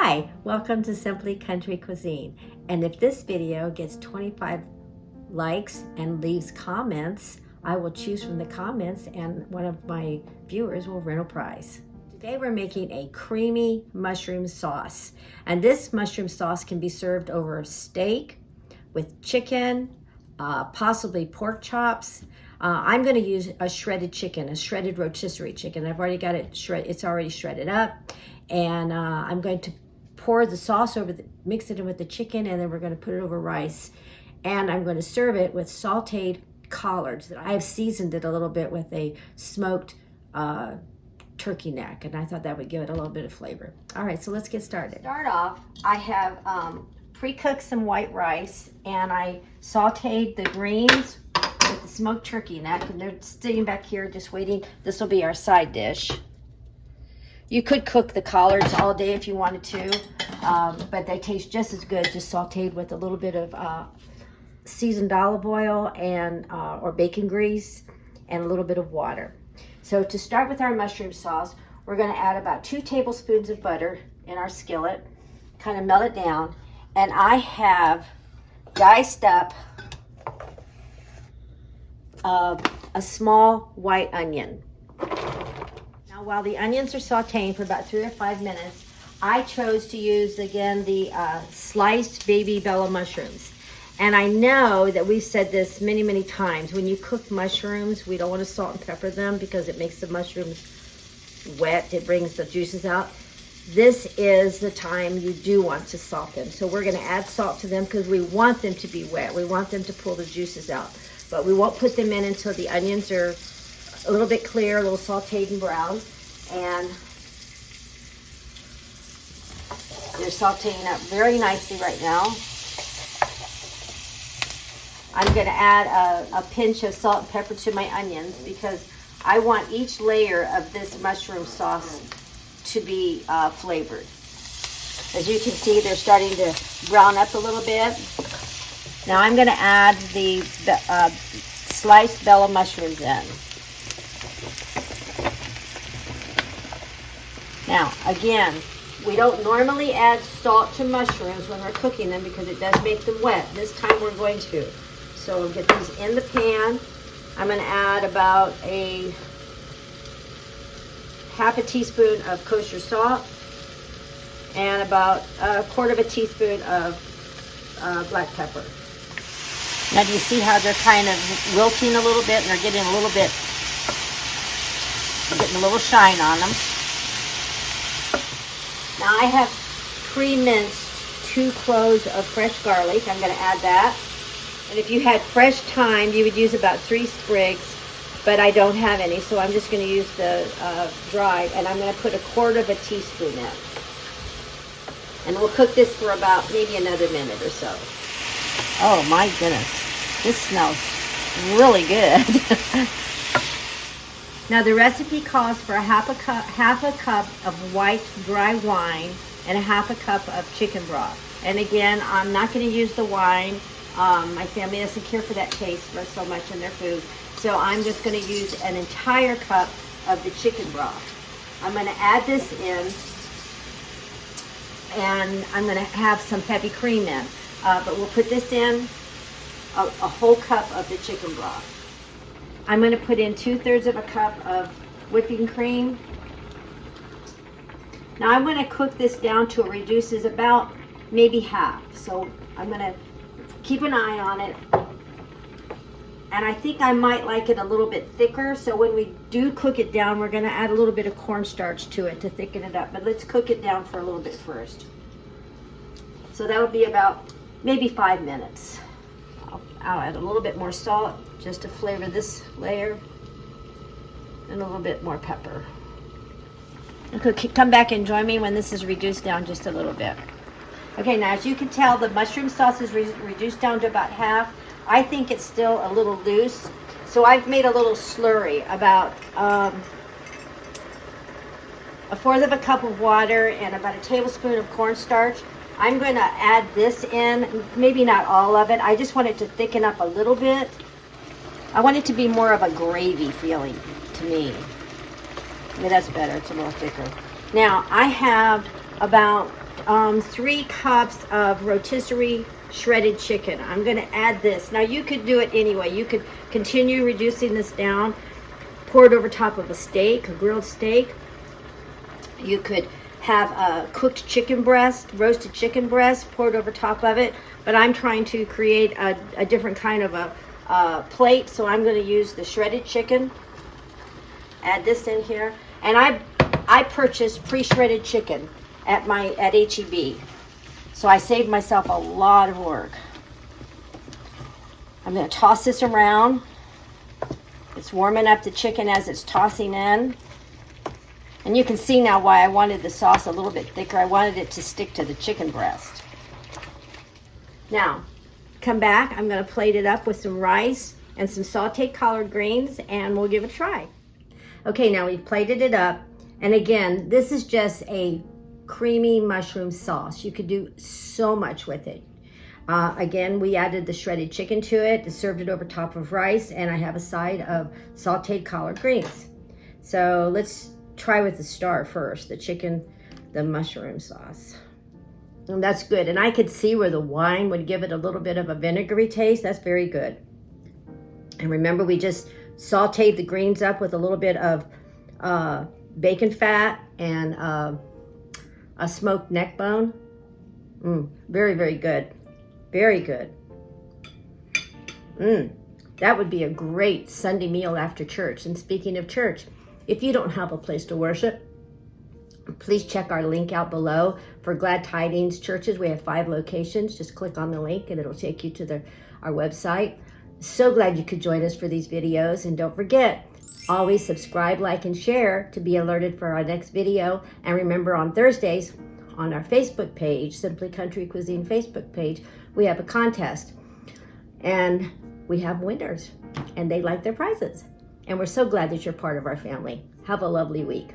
Hi, welcome to Simply Country Cuisine. And if this video gets 25 likes and leaves comments, I will choose from the comments and one of my viewers will win a prize. Today we're making a creamy mushroom sauce. And this mushroom sauce can be served over steak, with chicken, possibly pork chops. I'm going to use a shredded chicken, a shredded rotisserie chicken. I've already got it it's already shredded up. And I'm going to pour the sauce over, mix it in with the chicken, and then we're going to put it over rice. And I'm going to serve it with sauteed collards. I have seasoned it a little bit with a smoked turkey neck, and I thought that would give it a little bit of flavor. All right, so let's get started. Start off, I have pre-cooked some white rice, and I sauteed the greens with the smoked turkey neck, and they're sitting back here just waiting. This will be our side dish. You could cook the collards all day if you wanted to, but they taste just as good, just sauteed with a little bit of seasoned olive oil and or bacon grease and a little bit of water. So to start with our mushroom sauce, we're going to add about 2 tablespoons of butter in our skillet, kind of melt it down, and I have diced up a small white onion. Now, while the onions are sauteing for about 3 or 5 minutes, I chose to use, again, the sliced baby bella mushrooms. And I know that we've said this many, many times. When you cook mushrooms, we don't want to salt and pepper them because it makes the mushrooms wet. It brings the juices out. This is the time you do want to salt them. So we're going to add salt to them because we want them to be wet. We want them to pull the juices out. But we won't put them in until the onions are a little bit clear, a little sauteed and brown, and they're sauteing up very nicely right now. I'm going to add a pinch of salt and pepper to my onions because I want each layer of this mushroom sauce to be flavored. As you can see, they're starting to brown up a little bit. Now I'm going to add the sliced bella mushrooms in. Now, again, we don't normally add salt to mushrooms when we're cooking them because it does make them wet. This time we're going to. So we'll get these in the pan. I'm going to add about a half a teaspoon of kosher salt and about a quarter of a teaspoon of black pepper. Now, do you see how they're kind of wilting a little bit and they're getting a little shine on them? Now I have pre-minced 2 cloves of fresh garlic. I'm going to add that. And if you had fresh thyme, you would use about 3 sprigs, but I don't have any, so I'm just going to use the dried, and I'm going to put a quarter of a teaspoon in. And we'll cook this for about maybe another minute or so. Oh my goodness, this smells really good. Now the recipe calls for half a cup of white dry wine and a half a cup of chicken broth. And again, I'm not going to use the wine. My family doesn't care for that taste so much in their food. So I'm just going to use an entire cup of the chicken broth. I'm going to add this in, and I'm going to have some heavy cream in. But we'll put this in, a whole cup of the chicken broth. I'm going to put in 2/3 of a cup of whipping cream. Now I'm going to cook this down till it reduces about maybe half. So I'm going to keep an eye on it. And I think I might like it a little bit thicker. So when we do cook it down, we're going to add a little bit of cornstarch to it to thicken it up. But let's cook it down for a little bit first. So that'll be about maybe 5 minutes. I'll add a little bit more salt just to flavor this layer, and a little bit more pepper. Okay, come back and join me when this is reduced down just a little bit. Okay, now as you can tell, the mushroom sauce is reduced down to about half. I think it's still a little loose, so I've made a little slurry, about a fourth of a cup of water and about a tablespoon of cornstarch. I'm going to add this in, maybe not all of it. I just want it to thicken up a little bit. I want it to be more of a gravy feeling to me. Yeah, that's better. It's a little thicker. Now, I have about 3 cups of rotisserie shredded chicken. I'm going to add this. Now you could do it anyway. You could continue reducing this down, pour it over top of a steak, a grilled steak. You could have a cooked chicken breast, roasted chicken breast, poured over top of it. But I'm trying to create a different kind of a plate, so I'm going to use the shredded chicken. Add this in here, and I purchased pre-shredded chicken at HEB, so I saved myself a lot of work. I'm going to toss this around. It's warming up the chicken as it's tossing in. And you can see now why I wanted the sauce a little bit thicker. I wanted it to stick to the chicken breast. Now, come back. I'm going to plate it up with some rice and some sauteed collard greens, and we'll give it a try. Okay, now we've plated it up. And again, this is just a creamy mushroom sauce. You could do so much with it. Again, we added the shredded chicken to it, served it over top of rice, and I have a side of sauteed collard greens. So let's try with the star first, the chicken, the mushroom sauce. And that's good. And I could see where the wine would give it a little bit of a vinegary taste. That's very good. And remember, we just sauteed the greens up with a little bit of bacon fat and a smoked neck bone. Very, very good. Very good. That would be a great Sunday meal after church. And speaking of church, if you don't have a place to worship, please check our link out below for Glad Tidings Churches. We have 5 locations. Just click on the link and it'll take you to our website. So glad you could join us for these videos. And don't forget, always subscribe, like, and share to be alerted for our next video. And remember, on Thursdays, on our Facebook page, Simply Country Cuisine Facebook page, we have a contest. And we have winners. And they like their prizes. And we're so glad that you're part of our family. Have a lovely week.